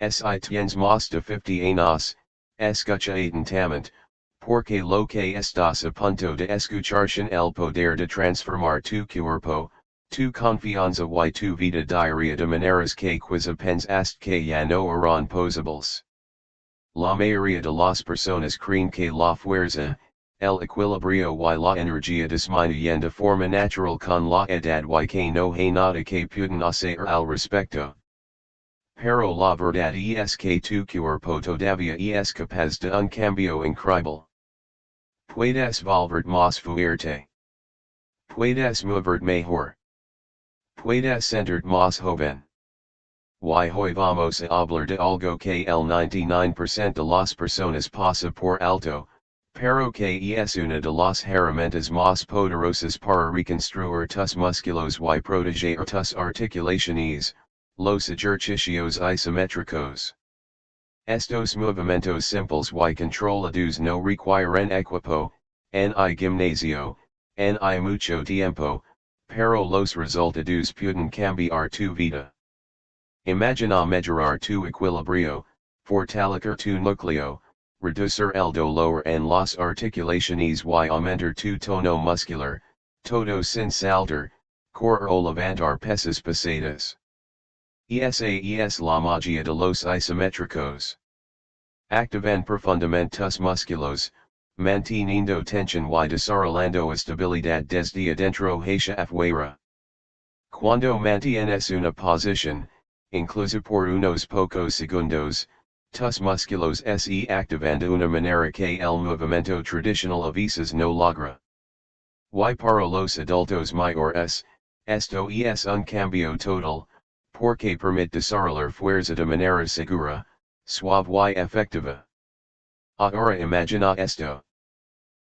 Si tiens mas de 50 años, escucha atentamente, porque lo que estás a punto de escuchar el poder de transformar tu cuerpo, tu confianza y tu vida diaria de maneras que quizá pensaste que ya no eran posibles. La mayoría de las personas creen que la fuerza, el equilibrio y la energía disminuyen de forma natural con la edad y que no hay nada que puedan hacer al respecto. Pero la verdad es que tu cuerpo todavía es capaz de un cambio increíble. Puedes volverte más fuerte. Puedes moverte mejor. Puedes sentirte más joven. Y hoy vamos a hablar de algo que el 99% de las personas pasa por alto, pero que es una de las herramientas más poderosas para reconstruir tus músculos y proteger tus articulaciones, los ejercicios isométricos. Estos movimientos simples y controlados no requieren equipo, ni gimnasio, ni mucho tiempo, pero los resultados pueden cambiar tu vida. Imagina mejorar tu equilibrio, fortalecer tu núcleo, reducir el dolor en las articulaciones y aumentar tu tono muscular, todo sin saltar, correr o levantar pesas pesadas. Esa es la magia de los isométricos. Activan profundamente tus músculos, manteniendo tensión y desarrollando estabilidad desde adentro hacia afuera. Cuando mantienes una posición, incluso por unos pocos segundos, tus músculos se activan de una manera que el movimiento tradicional a veces no logra. Y para los adultos mayores, esto es un cambio total, porque permite desarrollar fuerza de manera segura, suave y efectiva. Ahora imagina esto.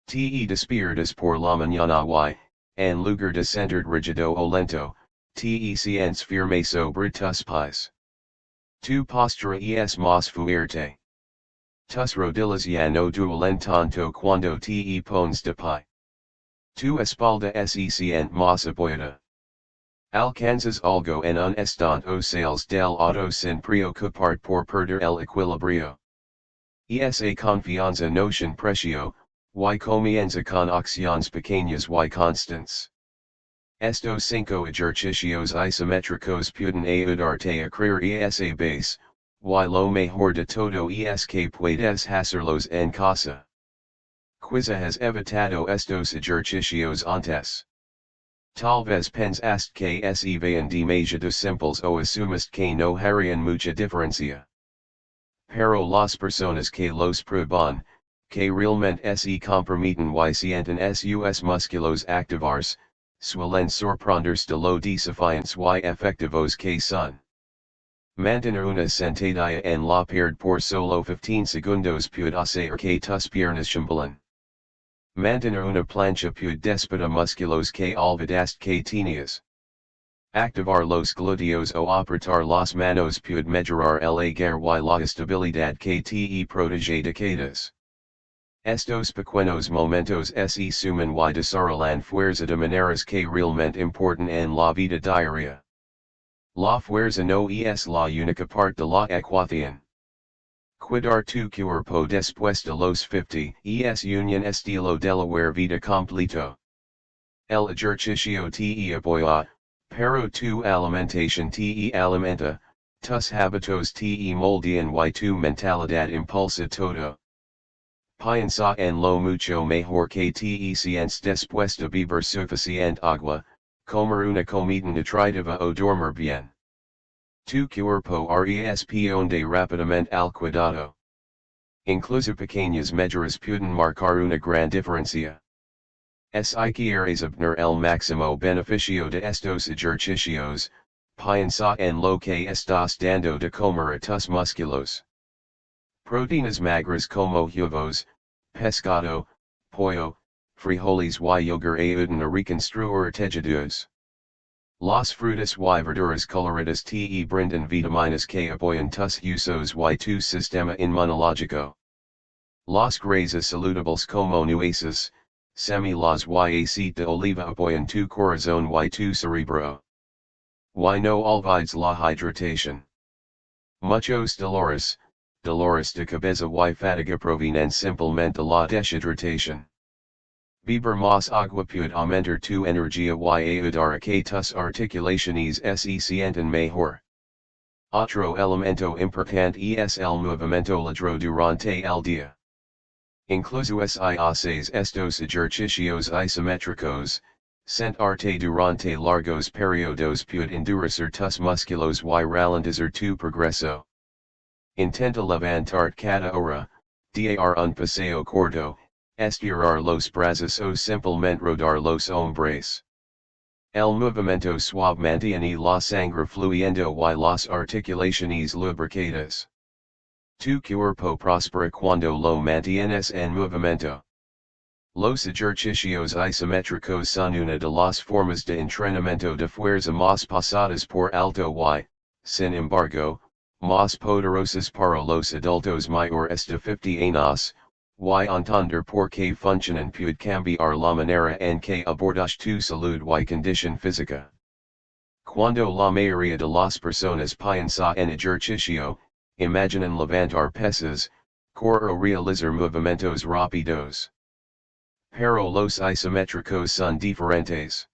Te despiertas por la mañana y, en lugar de sentir rígido o lento, te sientes firme sobre tus pies. Tu postura es más fuerte. Tus rodillas ya no duelen tanto cuando te pones de pie. Tu espalda se siente más apoyada. Alcanzas algo en un instante o sales del auto sin preocuparte por perder el equilibrio. Esa confianza no sin precio, y comienza con acciones pequeñas y constantes. Estos 5 ejercicios isométricos pueden ayudarte a crear esa base, y lo mejor de todo es que puedes hacerlos en casa. Quizá has evitado estos ejercicios antes. Tal vez pensaste que se veían demasiado simples o asumiste que no harían mucha diferencia. Pero las personas que los prueban, que realmente se comprometen y sienten sus músculos activarse, suelen sorprenderse de lo desafiantes y efectivos que son. Mantener una sentadilla en la pared por solo 15 segundos puede hacer que tus piernas chambelen. Mantener una plancha puede despertar músculos que olvidaste que tenías. Activar los glúteos o apretar las manos puede mejorar el agarre y la estabilidad que te protege de caídas. Estos pequeños momentos se suman y desarrollan fuerza de maneras que realmente importan en la vida diaria. La fuerza no es la única parte de la ecuación. Cuidar tu cuerpo después de los 50 es un estilo de la vida completo. El ejercicio te apoya, pero tu alimentación te alimenta, tus hábitos te moldean y tu mentalidad impulsa todo. Piensa en lo mucho mejor que te sientes después de beber suficiente agua, comer una comida nutritiva o dormir bien. Tu cuerpo responde rápidamente al cuidado. Incluso pequeñas mejoras pueden marcar una gran diferencia. Si quieres obtener el máximo beneficio de estos ejercicios, piensa en lo que estás dando de comer a tus músculos. Proteínas magras como huevos, pescado, pollo, frijoles y yogur ayudan a reconstruir tejidos. Las frutas y verduras coloridas te brindan vitaminas que apoyan tus huesos y tu sistema inmunológico. Las grasas saludables como nueces, semillas y aceite de oliva apoyan tu corazón y tu cerebro. Y no olvides la hidratación. Muchos Dolores de cabeza y fatiga provienen simplemente la deshidratación. Beber más agua puede aumentar tu energía y ayudar a que tus articulaciones se sientan mejor. Otro elemento importante es el movimiento ligero durante el día. Incluso si haces estos ejercicios isométricos, sentarte durante largos periodos puede endurecer tus músculos y ralentizar tu progreso. Intenta levantarte cada hora, dar un paseo corto, estirar los brazos o simplemente rodar los hombros. El movimiento suave mantiene la sangre fluyendo y las articulaciones lubricadas. Tu cuerpo prospera cuando lo mantienes en movimiento. Los ejercicios isométricos son una de las formas de entrenamiento de fuerza más pasadas por alto y, sin embargo, más poderosas para los adultos mayores de 50 años, y entender por qué funcionan puede cambiar la manera en que abordas tu salud y condición física. Cuando la mayoría de las personas piensa en ejercicio, imaginan levantar pesas, correr o realizar movimientos rápidos. Pero los isométricos son diferentes.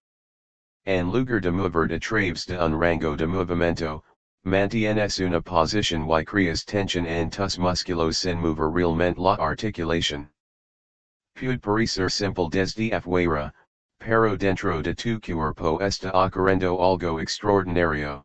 En lugar de mover a través de un rango de movimiento, mantienes una posición y creas tensión en tus músculos sin mover realmente la articulación. Puede parecer simple desde afuera, pero dentro de tu cuerpo está ocurriendo algo extraordinario.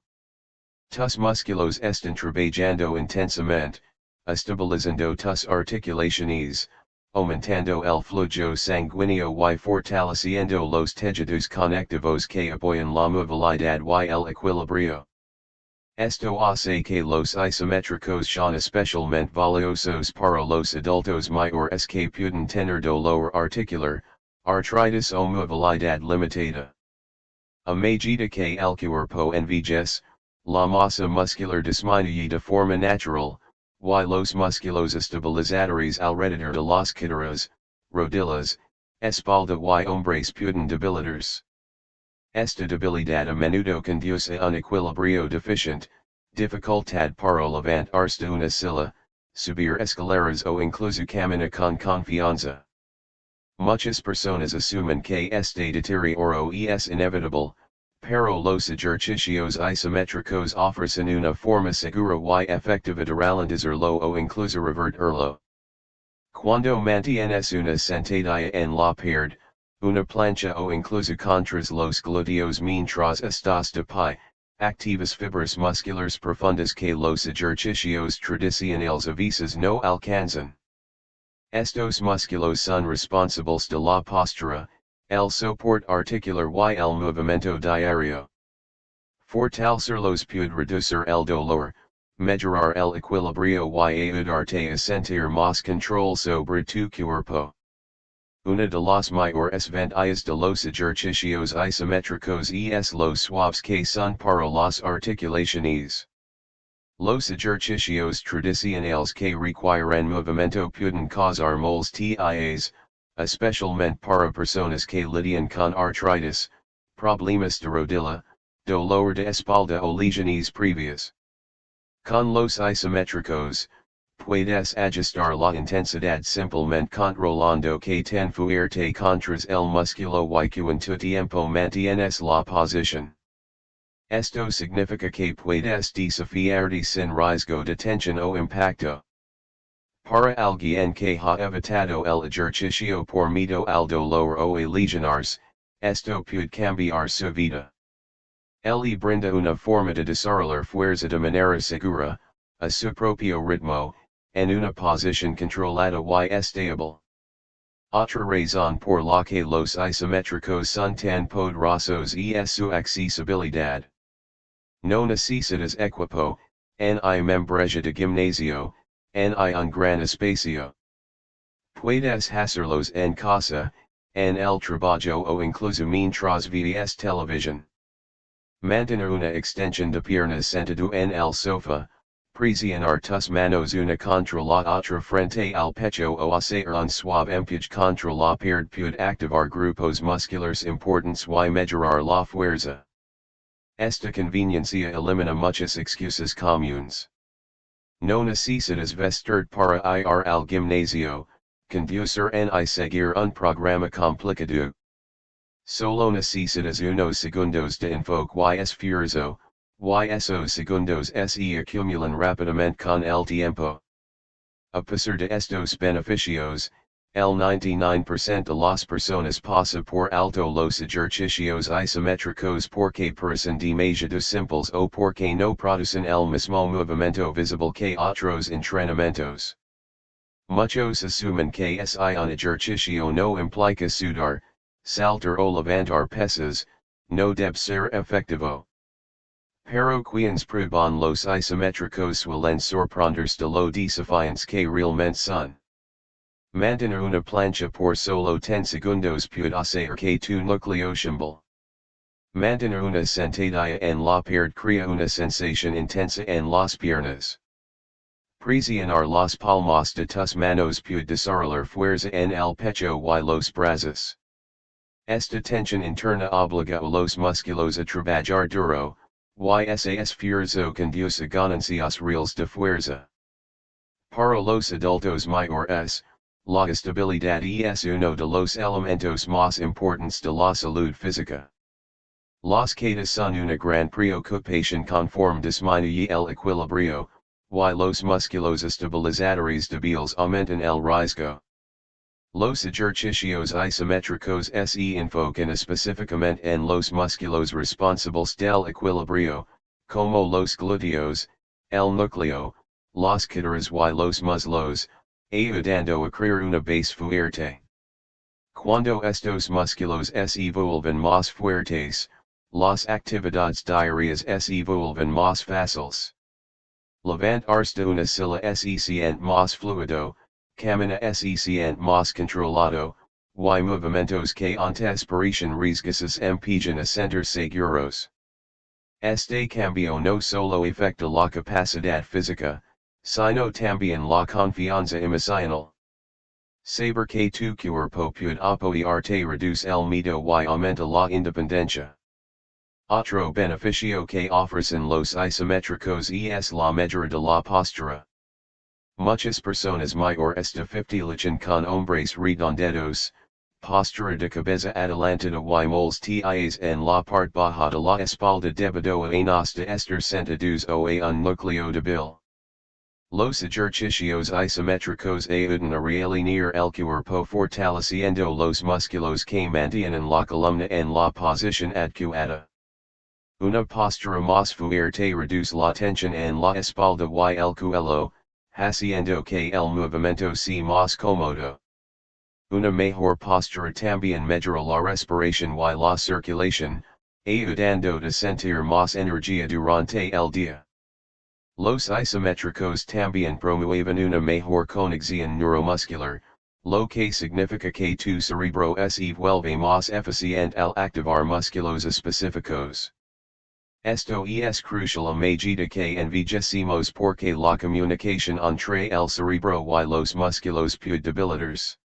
Tus músculos están trabajando intensamente, estabilizando tus articulaciones, aumentando el flujo sanguíneo y fortaleciendo los tejidos conectivos que apoyan la movilidad y el equilibrio. Esto hace que los isométricos sean especialmente valiosos para los adultos mayores que pueden tener dolor articular, artritis o movilidad limitada. A medida que el cuerpo envejece, la masa muscular disminuye de forma natural, y los músculos estabilizadores alrededor de las caderas, rodillas, espalda y hombros pueden debilitarse. Esta debilidad a menudo conduce a un equilibrio deficiente, dificultad para levantarse de una silla, subir escaleras o incluso caminar con confianza. Muchas personas asumen que este deterioro es inevitable, pero los ejercicios isométricos ofrecen una forma segura y efectiva de ralentizarlo o incluso revertirlo. Cuando mantienes una sentadilla en la pared, una plancha o incluso contras los glúteos mientras estás de pie, activas fibras musculares profundas que los ejercicios tradicionales a veces no alcanzan. Estos músculos son responsables de la postura, el soporte articular y el movimiento diario. Fortalecerlos puede reducir el dolor, mejorar el equilibrio y ayudarte a sentir más control sobre tu cuerpo. Una de las mayores ventajas de los ejercicios isométricos es los suaves que son para las articulaciones. Los ejercicios tradicionales que requieren movimiento pueden causar molestias, especialmente para personas que lidian con artritis, problemas de rodilla, dolor de espalda o lesiones previas. Con los isométricos, puedes ajustar la intensidad simplemente controlando que tan fuerte contra el músculo y que en tu tiempo mantienes la posición. Esto significa que puedes desafiarte sin riesgo de tensión o impacto. Para alguien que ha evitado el ejercicio por miedo al dolor o a lesionarse, esto puede cambiar su vida. Él brinda una forma de desarrollar fuerza de manera segura, a su propio ritmo, en una posición controlada y estable. Otra razón por la que los isométricos son tan poderosos es su accesibilidad. No necesitas equipo, ni membresía de gimnasio, ni un gran espacio. Puedes hacerlos en casa, en el trabajo o incluso mientras ves televisión. Mantener una extensión de piernas sentado en el sofá, presionar tus manos una contra la otra frente al pecho o hacer un suave empuje contra la pared puede activar grupos musculares importantes y mejorar la fuerza. Esta conveniencia elimina muchas excusas comunes. No necesitas vestir para ir al gimnasio, conducir y seguir un programa complicado. Solo necesitas unos segundos de enfoque y esfuerzo, y esos segundos se acumulan rápidamente con el tiempo. A pesar de estos beneficios, el 99% de las personas pasa por alto los ejercicios isométricos porque parecen demasiado simples o porque no producen el mismo movimiento visible que otros entrenamientos. Muchos asumen que si un ejercicio no implica sudar, saltar o levantar pesas, no debe ser efectivo. Pero quienes prueban los isométricos suelen sorprenderse de lo desafiantes que realmente son. Mantener una plancha por solo 10 segundos puede hacer que tu núcleo tiemble. Mantener una sentadilla en la pared crea una sensación intensa en las piernas. Presionar las palmas de tus manos puede desarrollar fuerza en el pecho y los brazos. Esta tensión interna obliga a los músculos a trabajar duro, y ese esfuerzo conduce a ganancias reales de fuerza. Para los adultos mayores, la estabilidad es uno de los elementos más importantes de la salud física. Las quedas son una gran preocupación conforme disminuye el equilibrio, y los músculos estabilizadores débiles aumentan el riesgo. Los ejercicios isométricos se enfocan específicamente en los músculos responsables del equilibrio, como los glúteos, el núcleo, las caderas y los muslos, ayudando a crear una base fuerte. Cuando estos músculos se vuelven más fuertes, las actividades diarias se vuelven más fáciles. Levantarse de una silla se siente más fluido, camina se siente más controlado, y movimientos que antes parecían riesgosos empiezan a sentirse seguros. Este cambio no solo afecta la capacidad física, sino también la confianza emocional. Saber que tu cuerpo puede apoyarte reduce el miedo y aumenta la independencia. Otro beneficio que ofrecen los isométricos es la mejora de la postura. Muchas personas mayores de 50 luchan con hombres redondeados, postura de cabeza adelantada y molestias en la parte baja de la espalda debido a años de estar sentados o a un núcleo débil. Los ejercicios isométricos ayudan a realinear el cuerpo fortaleciendo los músculos que mantienen la columna en la posición adecuada. Una postura más fuerte reduce la tensión en la espalda y el cuello, haciendo que el movimiento sea más cómodo. Una mejor postura también mejora la respiración y la circulación, ayudando a sentir más energía durante el día. Los isométricos también promueven una mejor conexión neuromuscular, lo que significa que tu cerebro se vuelve más eficiente al activar músculos específicos. Esto es crucial a medida que envejecemos porque la comunicación entre el cerebro y los músculos puede debilitarse.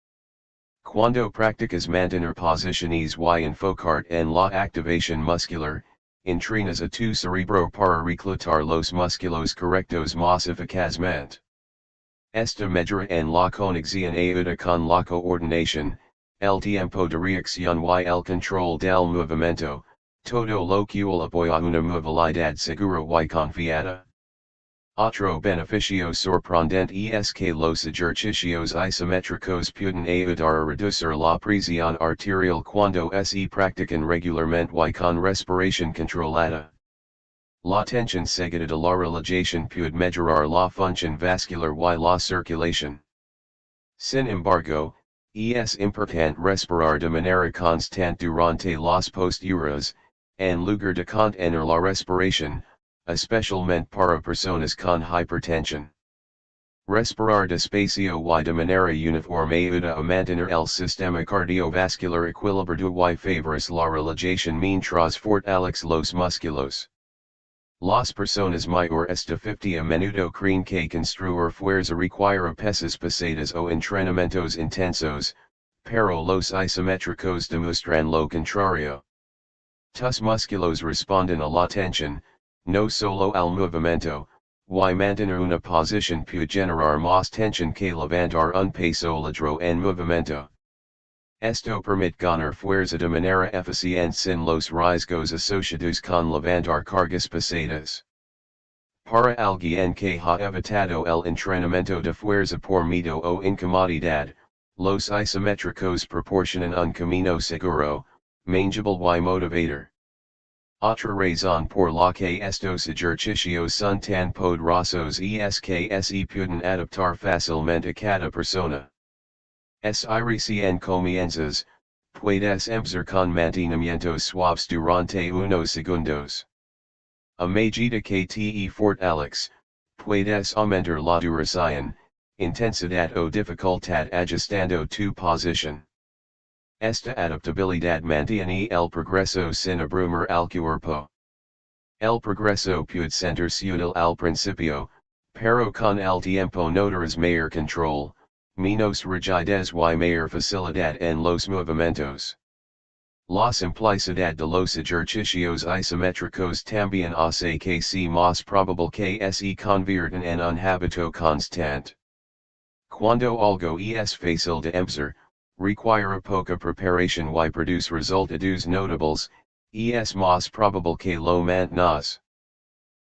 Cuando practicas mantener posiciones y enfocarte en la activación muscular, entrenas a tu cerebro para reclutar los músculos correctos más eficazmente. Esta mejora en la conexión ayuda con la coordinación, el tiempo de reacción y el control del movimiento, todo lo cual apoya una movilidad segura y confiada. Otro beneficio sorprendente es que los ejercicios isométricos pueden ayudar a reducir la presión arterial cuando se practican regularmente y con respiración controlada. La tensión seguida de la relajación puede mejorar la función vascular y la circulación. Sin embargo, es importante respirar de manera constante durante las posturas, en lugar de contener la respiración, especialmente para personas con hipertensión. Respirar despacio y de manera uniforme ayuda a mantener el sistema cardiovascular equilibrado y favorece la relajación mientras fortalece los músculos. Las personas mayores de 50 a menudo creen que construir fuerza requiere pesas pesadas o entrenamientos intensos, pero los isométricos demuestran lo contrario. Tus músculos responden a la tensión, no solo al movimiento, y mantener una posición puede generar más tensión que levantar un peso ligero en movimiento. Esto permite ganar fuerza de manera eficiente sin los riesgos asociados con levantar cargas pesadas. Para alguien que ha evitado el entrenamiento de fuerza por miedo o incomodidad, los isométricos proporcionan un camino seguro, manageable y motivador. Otra razón por la que estos ejercicios son tan poderosos es que se pueden adaptar fácilmente a cada persona. Recién comienzas, puedes empezar con mantenimientos suaves durante unos segundos. A medida que te fortaleces, puedes aumentar la duración, intensidad o dificultad ajustando tu posición. Esta adaptabilidad mantiene el progreso sin abrumar al cuerpo. El progreso puede sentirse útil al principio, pero con el tiempo notarás mayor control, menos rigidez y mayor facilidad en los movimientos. La simplicidad de los ejercicios isométricos también hace que sea más probable que se conviertan en un hábito constante. Cuando algo es fácil de empezar, requiere poca preparación y produce resultados notables, es más probable que lo mantengas.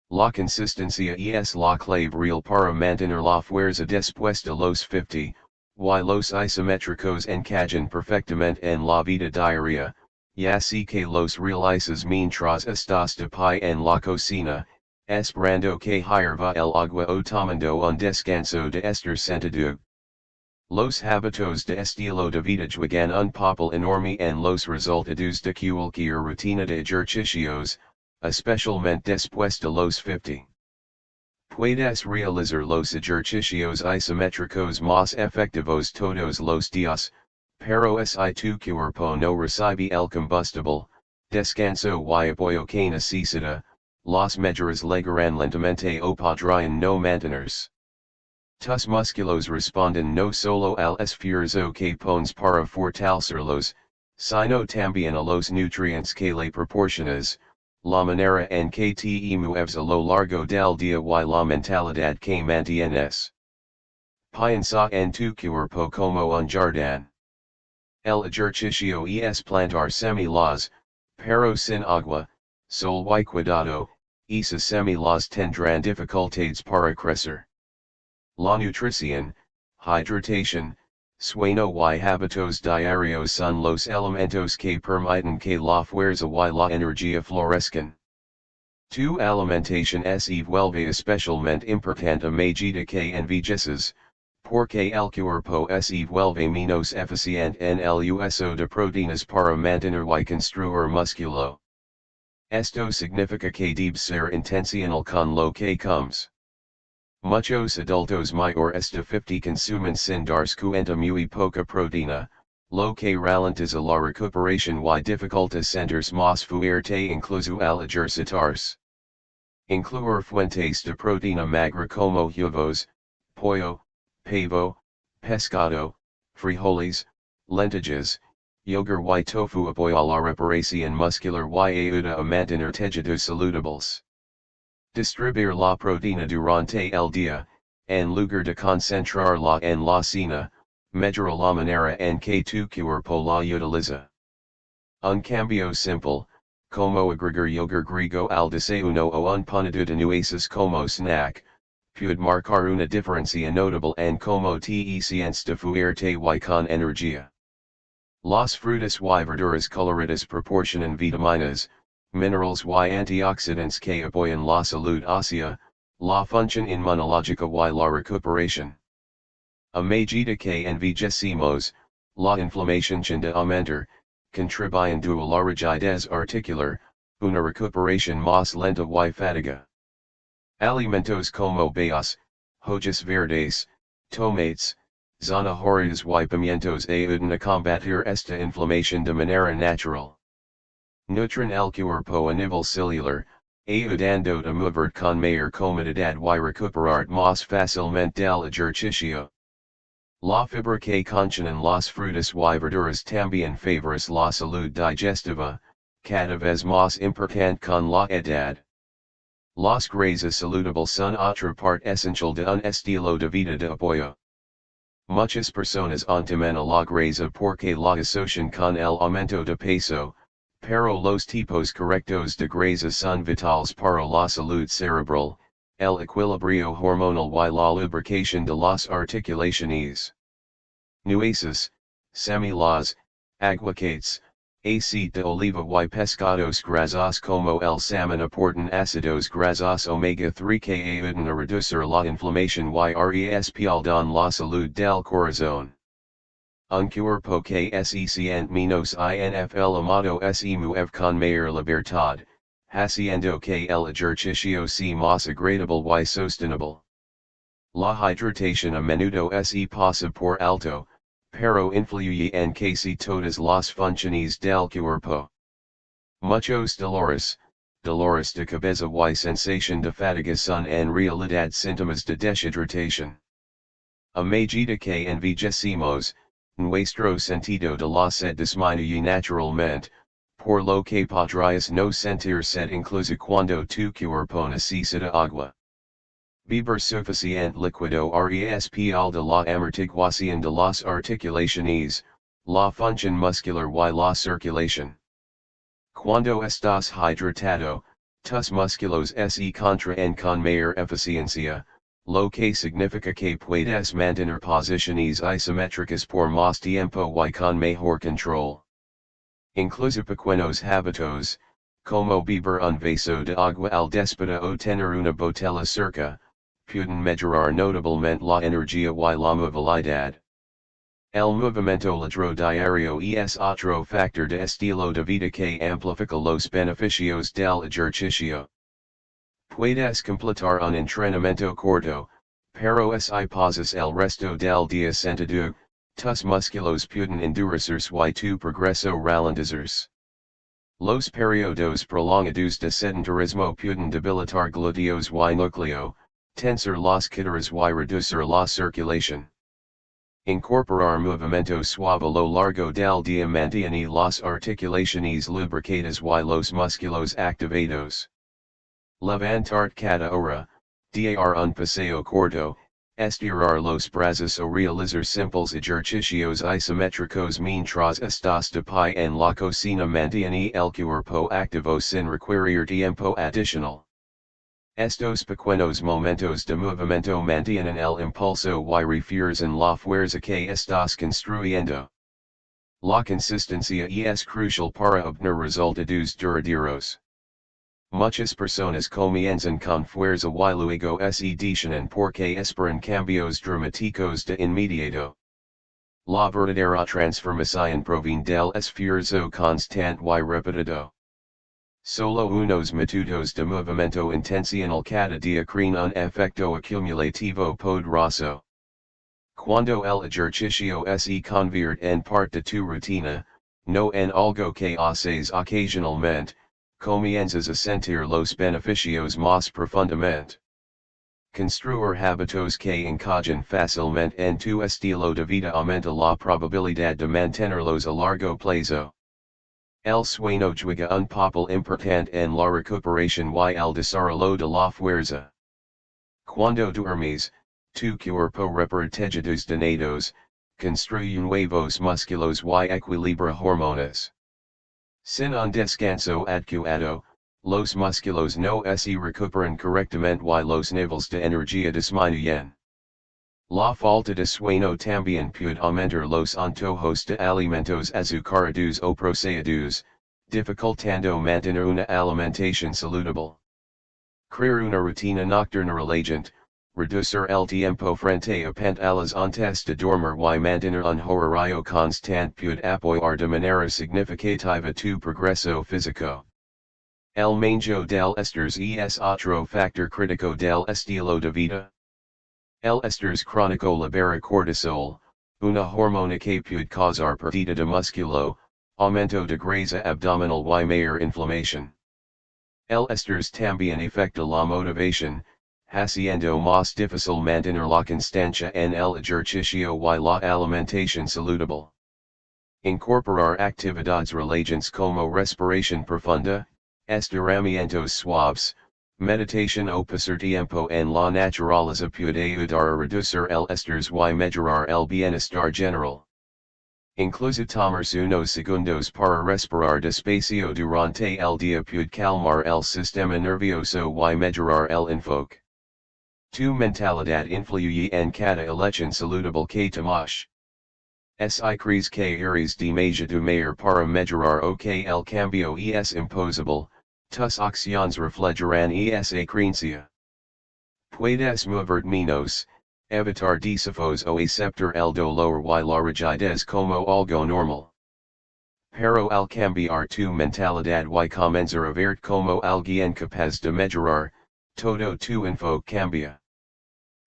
La consistencia es la clave real para mantener la fuerza después de los 50, y los isométricos encajan perfectamente en la vida diaria, ya sea que los realices mientras estás de pie en la cocina, esperando que hierva el agua o tomando un descanso de estar sentado. Los hábitos de estilo de vida juegan un papel enorme en los resultados de cualquier rutina de ejercicios, especialmente después de los 50. Puedes realizar los ejercicios isométricos más efectivos todos los días, pero si tu cuerpo no recibe el combustible, descanso y apoyo que necesita, las mejoras llegarán lentamente o podrían no mantenerse. Tus músculos responden no solo al esfuerzo que pones para fortalecerlos, sino también a los nutrientes que le proporcionas, la manera en que te mueves a lo largo del día y la mentalidad que mantienes. Piensa en tu cuerpo como un jardín. El ejercicio es plantar semillas, pero sin agua, sol y cuidado, esas semillas tendrán dificultades para crecer. La nutrición, hidratación, sueño y hábitos diarios son los elementos que permiten que la fuerza y la energía florezcan. Tu alimentación se vuelve especialmente importante a medida que envejeces, porque el cuerpo se vuelve menos eficiente en el uso de proteínas para mantener y construir músculo. Esto significa que debes ser intencional con lo que comes. Muchos adultos mayores de 50 consumen sin darse cuenta muy poca proteína, lo que ralentiza la recuperación y dificulta sentirse más fuerte incluso al ejercitarse. Incluir fuentes de proteína magra como huevos, pollo, pavo, pescado, frijoles, lentejas, yogur y tofu apoya la reparación muscular y ayuda a mantener tejidos saludables. Distribuir la proteína durante el día, en lugar de concentrarla en la cena, mejora la manera en que tu cuerpo la utiliza. Un cambio simple, como agregar yogur griego al desayuno o un panado de nueces como snack, puede marcar una diferencia notable en cómo te sientes de fuerte y con energía. Las frutas y verduras coloridas proporcionan vitaminas, minerales y antioxidantes que apoyan la salud ósea, la función inmunológica y la recuperación. A medida que envejecemos, la inflamación tiende a aumentar, contribuyendo a la rigidez articular, una recuperación más lenta y fatiga. Alimentos como bayas, hojas verdes, tomates, zanahorias y pimientos ayudan a combatir esta inflamación de manera natural. Nutren el cuerpo a nivel celular, ayudando a mover con mayor comodidad y recuperar más fácilmente del ejercicio. La fibra que contienen las frutas y verduras también favorece la salud digestiva, cada vez más importante con la edad. Las grasas saludable son otra parte esencial de un estilo de vida de apoyo. Muchas personas ontimen a la grasa porque la asocian con el aumento de peso, pero los tipos correctos de grasa son vitales para la salud cerebral, el equilibrio hormonal y la lubricación de las articulaciones. Nueces, semilas, aguacates, aceite de oliva y pescados grasos como el salmon aportan ácidos grasos omega 3 que ayudan a reducir la inflamación y respaldar la salud del corazón. Un cuerpo que se siente menos infl amado se mueve con mayor libertad, haciendo que el ejercicio sea más agradable y sostenible. La hidratación a menudo se pasa por alto, pero influye en casi todas las funciones del cuerpo. Muchos dolores de cabeza y sensación de fatiga son en realidad síntomas de deshidratación. A medida que envejecemos, nuestro sentido de la sed disminuye naturalmente, por lo que podrías no sentir sed incluso cuando tu cuerpo necesita agua. Beber suficiente líquido respal de la amortiguación de las articulaciones, la función muscular y la circulación. Cuando estás hidratado, tus músculos se contraen con mayor eficiencia, lo que significa que puedes mantener posiciones isométricas por más tiempo y con mejor control. Incluso pequeños hábitos, como beber un vaso de agua al despertar o tener una botella cerca, pueden mejorar notablemente la energía y la movilidad. El movimiento ladro diario es otro factor de estilo de vida que amplifica los beneficios del ejercicio. Puedes completar un entrenamiento corto, pero si pasas el resto del día sentado, tus músculos pueden endurecerse y tu progreso ralentizarse. Los periodos prolongados de sedentarismo pueden debilitar glúteos y núcleo, tensar las caderas y reducir la circulación. Incorporar movimiento suave a lo largo del día mantiene las articulaciones lubricadas y los músculos activados. Levantar cada hora, dar un paseo corto, estirar los brazos o realizar simples ejercicios isométricos mientras estás de pie en la cocina mantiene el cuerpo activo sin requerir tiempo adicional. Estos pequeños momentos de movimiento mantienen el impulso y refuerzan la fuerza que estás construyendo. La consistencia es crucial para obtener resultados duraderos. Muchas personas comienzan con fuerza y luego se detienen porque esperan cambios dramáticos de inmediato. La verdadera transformación proviene del esfuerzo constante y repetido. Solo unos minutos de movimiento intencional cada día crean un efecto acumulativo poderoso. Cuando el ejercicio se convierte en parte de tu rutina, no en algo que haces ocasionalmente, comienzas a sentir los beneficios más profundamente. Construir hábitos que encajan fácilmente en tu estilo de vida aumenta la probabilidad de mantenerlos a largo plazo. El sueño juega un papel importante en la recuperación y el desarrollo de la fuerza. Cuando duermes, tu cuerpo repara tejidos dañados, construye nuevos músculos y equilibra hormonas. Sin un descanso adecuado, los músculos no se recuperan correctamente y los niveles de energía disminuyen. La falta de sueño también puede aumentar los antojos de alimentos azucarados o procesados, dificultando mantener una alimentación saludable. Crear una rutina nocturna relajante, reducir el tiempo frente a pantallas antes de dormir y mantener un horario constante puede apoyar de manera significativa tu progreso físico. El manejo del estrés es otro factor crítico del estilo de vida. El estrés crónico libera cortisol, una hormona que puede causar pérdida de músculo, aumento de grasa abdominal y mayor inflamación. El estrés también afecta la motivación, haciendo más difícil mantener la constancia en el ejercicio y la alimentación saludable. Incorporar actividades relajantes como respiración profunda, estiramientos suaves, Meditación o pasar tiempo en la naturaleza puede ayudar a reducir el estrés y mejorar el bienestar general. Incluso tomarse unos segundos para respirar despacio durante el día puede calmar el sistema nervioso y mejorar el enfoque. Tu mentalidad influye en cada elección saludable que tomas. Si crees que eres demasiado mayor para mejorar o que el cambio es imposible, tus acciones reflejarán esa creencia. Puedes mover menos, evitar desafíos o aceptar el dolor y la rigidez como algo normal. Pero al cambiar tu mentalidad y comenzar a verte como alguien capaz de mejorar, todo tu enfoque cambia.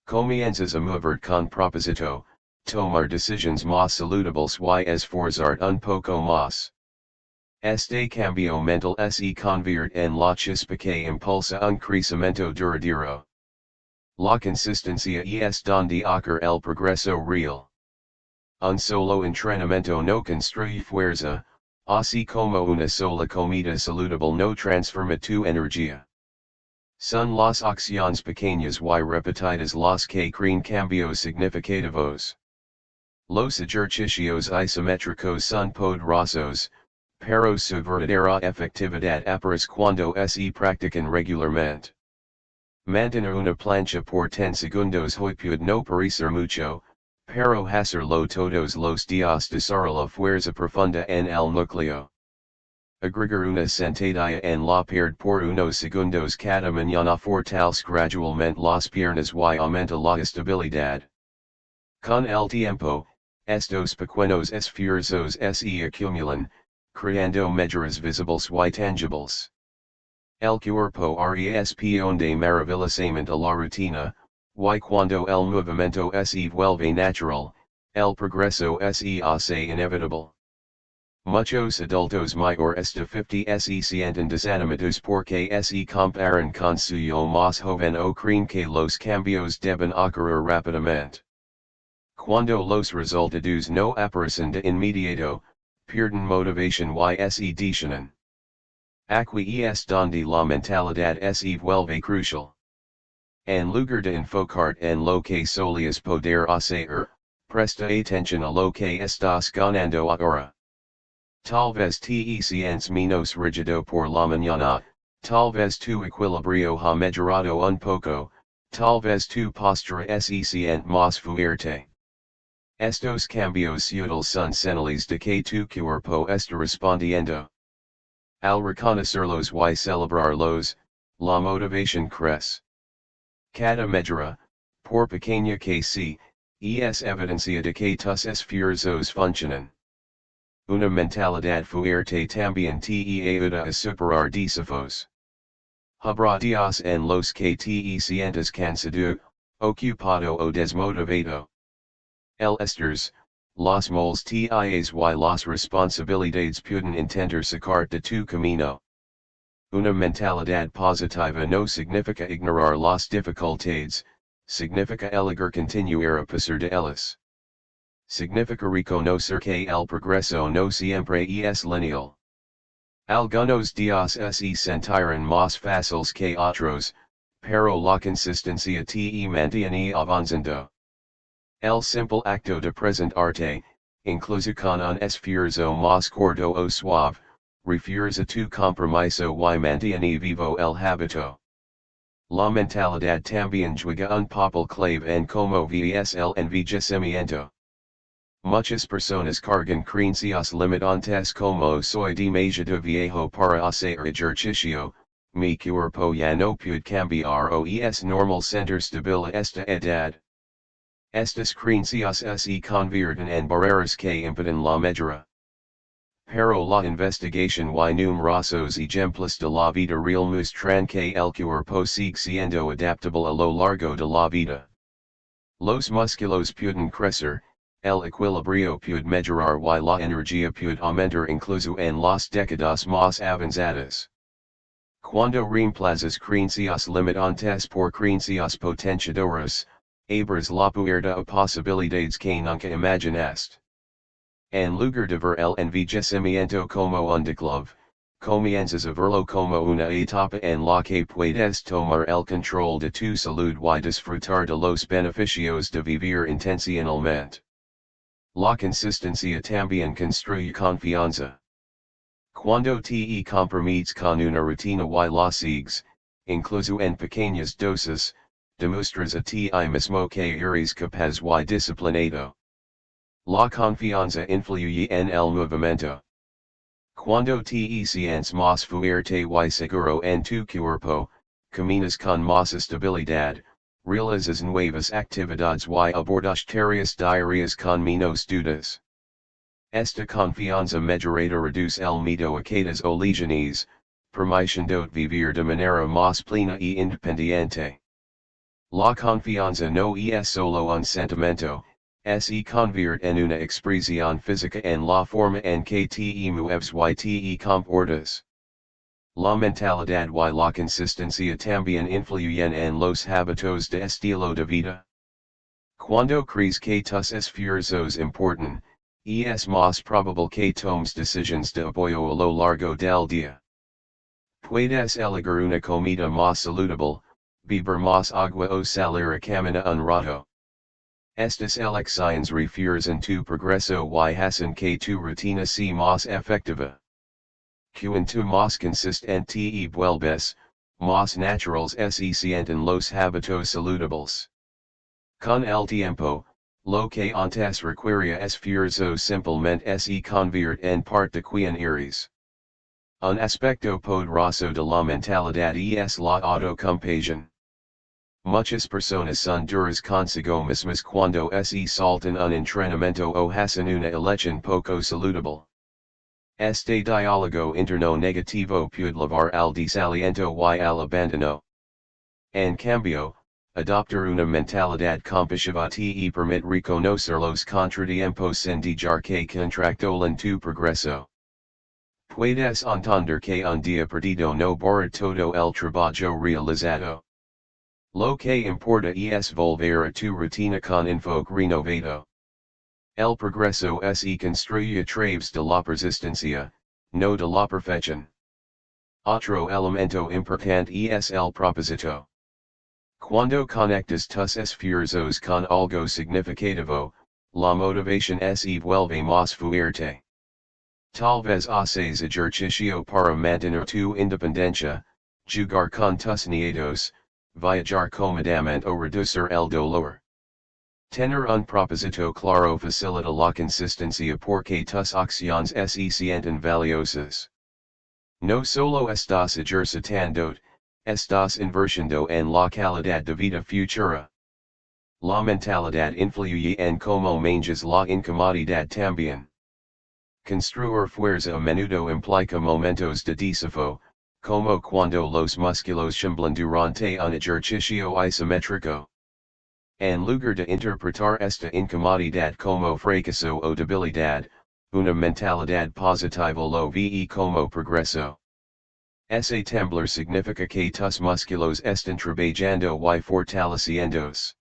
Comienzas a mover con propósito, tomar decisiones más saludables y esforzarte un poco más. Este cambio mental se convierte en la chispa que impulsa un crecimiento duradero. La consistencia es donde ocurre el progreso real. Un solo entrenamiento no construye fuerza, así como una sola comida saludable no transforma tu energía. Son las acciones pequeñas y repetidas las que crean cambios significativos. Los ejercicios isométricos son poderosos, pero su verdadera efectividad aparece cuando se practican regularmente. Mantener una plancha por 10 segundos puede no parecer mucho, pero hacerlo todos los días desarrolla fuerza profunda en el núcleo. Agregar una sentadilla en la pared por unos segundos cada mañana fortalece gradualmente las piernas y aumenta la estabilidad. Con el tiempo, estos pequeños esfuerzos se acumulan, creando mejoras visibles y tangibles. El cuerpo responde maravillosamente a la rutina, y cuando el movimiento se vuelve natural, el progreso se hace inevitable. Muchos adultos mayores de 50 se sienten desanimados porque se comparan con su yo más joven o creen que los cambios deben ocurrir rápidamente. Cuando los resultados no aparecen de inmediato, pierden motivación y se detienen. Aquí es donde la mentalidad se vuelve crucial. En lugar de enfocarte en lo que solías poder hacer, presta atención a lo que estás ganando ahora. Tal vez te sientes menos rígido por la mañana, tal vez tu equilibrio ha mejorado un poco, tal vez tu postura se siente más fuerte. Estos cambios sutiles son señales de que tu cuerpo está respondiendo. Al reconocerlos y celebrarlos, la motivación crece. Cada mejora, por pequeña que sea, es evidencia de que tus esfuerzos funcionan. Una mentalidad fuerte también te ayuda a superar desafíos. Habrá días en los que te sientas cansado, ocupado o desmotivado. El estrés, las molestias y las responsabilidades pueden intentar sacarte de tu camino. Una mentalidad positiva no significa ignorar las dificultades, significa elegir continuar a pesar de ellas. Significa reconocer que el progreso no siempre es lineal. Algunos días se sentirán más fáciles que otros, pero la consistencia te mantiene avanzando. El simple acto de presentarte, incluso con un esfuerzo más corto o suave, refuerza tu compromiso y mantiene vivo el hábito. La mentalidad también juega un papel clave en cómo ves el envejecimiento. Muchas personas cargan creencias limitantes como soy demasiado viejo para hacer ejercicio, mi cuerpo ya no puede cambiar o es normal sentir débil a esta edad. Estas creencias se convierten en barreras que impiden la mejora. Pero la investigación y numerosos ejemplos de la vida real muestran que el cuerpo sigue siendo adaptable a lo largo de la vida. Los músculos pueden crecer, el equilibrio puede mejorar y la energía puede aumentar incluso en las décadas más avanzadas. Cuando reemplazas creencias limitantes por creencias potenciadoras, abres la puerta a posibilidades que nunca imaginaste. En lugar de ver el envejecimiento como un declive, Comienzas a verlo como una etapa en la que puedes tomar el control de tu salud y disfrutar de los beneficios de vivir intencionalmente. La consistencia también construye confianza. Cuando te comprometes con una rutina y la sigues, incluso en pequeñas dosis, demuestras a ti mismo que eres capaz y disciplinado. La confianza influye en el movimiento. Cuando te sientes más fuerte y seguro en tu cuerpo, caminas con más estabilidad, realizas nuevas actividades y abordas tareas diarias con menos dudas. Esta confianza mejorada reduce el miedo a caídas o lesiones, permitiendo vivir de manera más plena y independiente. La confianza no es solo un sentimiento, se convierte en una expresión física en la forma en que te mueves y te comportas. La mentalidad y la consistencia también influyen en los hábitos de estilo de vida. Cuando crees que tus esfuerzos importan, es más probable que tomes decisiones de apoyo a lo largo del día. Puedes elegir una comida más saludable, beber más agua o salir a caminar un rato. Estas elecciones refuerzan tu progreso y hacen que tu rutina sea más efectiva. Cuanto más consistente y vuelves, más naturales se sienten los hábitos saludables. Con el tiempo, lo que antes requería esfuerzo simplemente se convierte en parte de quien eres. Un aspecto poderoso de la mentalidad es la autocompasión. Muchas personas son duras consigo mismas cuando se saltan un entrenamiento o hacen una elección poco saludable. Este diálogo interno negativo puede llevar al desaliento y al abandono. En cambio, adoptar una mentalidad compasiva te permite reconocer los contratiempos sin dejar que contractolen tu progreso. Puedes entender que un día perdido no borra todo el trabajo realizado. Lo que importa es volver a tu rutina con enfoque renovado. El progreso se construye a través de la persistencia, no de la perfección. Otro elemento importante es el propósito. Cuando conectas tus esfuerzos con algo significativo, la motivación se vuelve más fuerte. Tal vez haces ejercicio para mantener tu independencia, jugar con tus nietos, viajar cómodamente o reducir el dolor. Tener un propósito claro facilita la consistencia porque tus acciones se sienten valiosas. No solo estás ejercitándote, estás invirtiendo en la calidad de vida futura. La mentalidad influye en cómo manejas la incomodidad también. Construir fuerza a menudo implica momentos de desafío, como cuando los músculos tiemblan durante un ejercicio isométrico. En lugar de interpretar esta incomodidad como fracaso o debilidad, una mentalidad positiva lo ve como progreso. Ese temblar significa que tus músculos están trabajando y fortaleciéndose.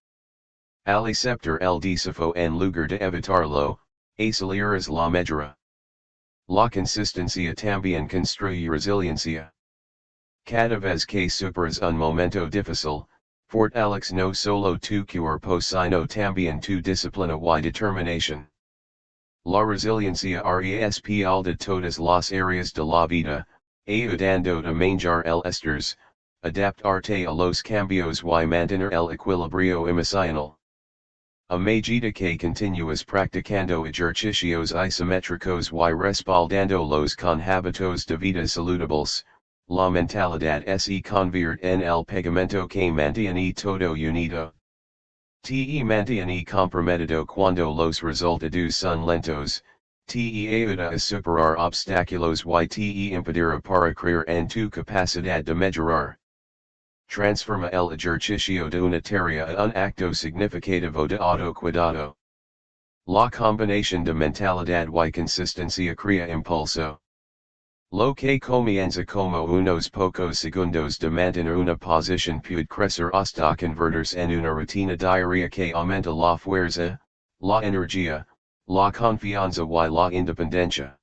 Al aceptar el desafío en lugar de evitarlo, aceleras la mejora. La consistencia también construye resiliencia. Cada vez que superas un momento difícil, fortaleces no solo tu cuerpo sino también tu disciplina y determinación. La resiliencia respal de todas las áreas de la vida, ayudando a manejar el estrés, adaptarte a los cambios y mantener el equilibrio emocional. A medida que continúas practicando ejercicios isométricos y respaldándolos con hábitos de vida saludables, la mentalidad se convierte en el pegamento que mantiene todo unido. Te mantiene comprometido cuando los resultados son lentos, te ayuda a superar obstáculos y te impedirá para creer en tu capacidad de mejorar. Transforma el ejercicio de una tarea a un acto significativo de autocuidado. La combinación de mentalidad y consistencia crea impulso. Lo que comienza como unos pocos segundos de mantener una posición puede crecer hasta convertirse en una rutina diaria que aumenta la fuerza, la energía, la confianza y la independencia.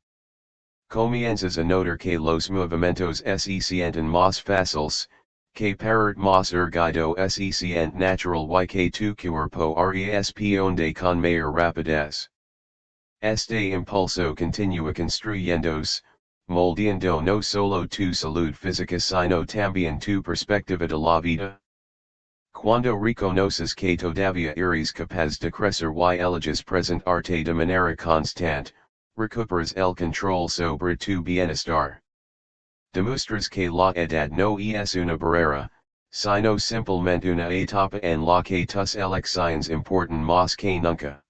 Comienzas a notar que los movimientos se sienten más fáciles, que parar más erguido se siente natural y que tu cuerpo responde con mayor rapidez. Este impulso continúa construyéndose, moldeando no solo tu salud física sino también tu perspectiva de la vida. Cuando reconoces que todavía eres capaz de crecer y eliges presentarte de manera constante, recuperas el control sobre tu bienestar. Demuestras que la edad no es una barrera, sino simplemente una etapa en la que tus elecciones importan más que nunca.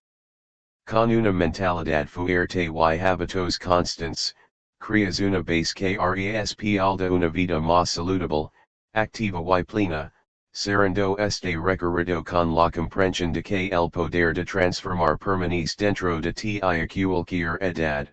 Con una mentalidad fuerte y hábitos constants, creas una base que respalda una vida más saludable, activa y plena, cerrando este recorrido con la comprensión de que el poder de transformar permanece dentro de ti a cualquier edad.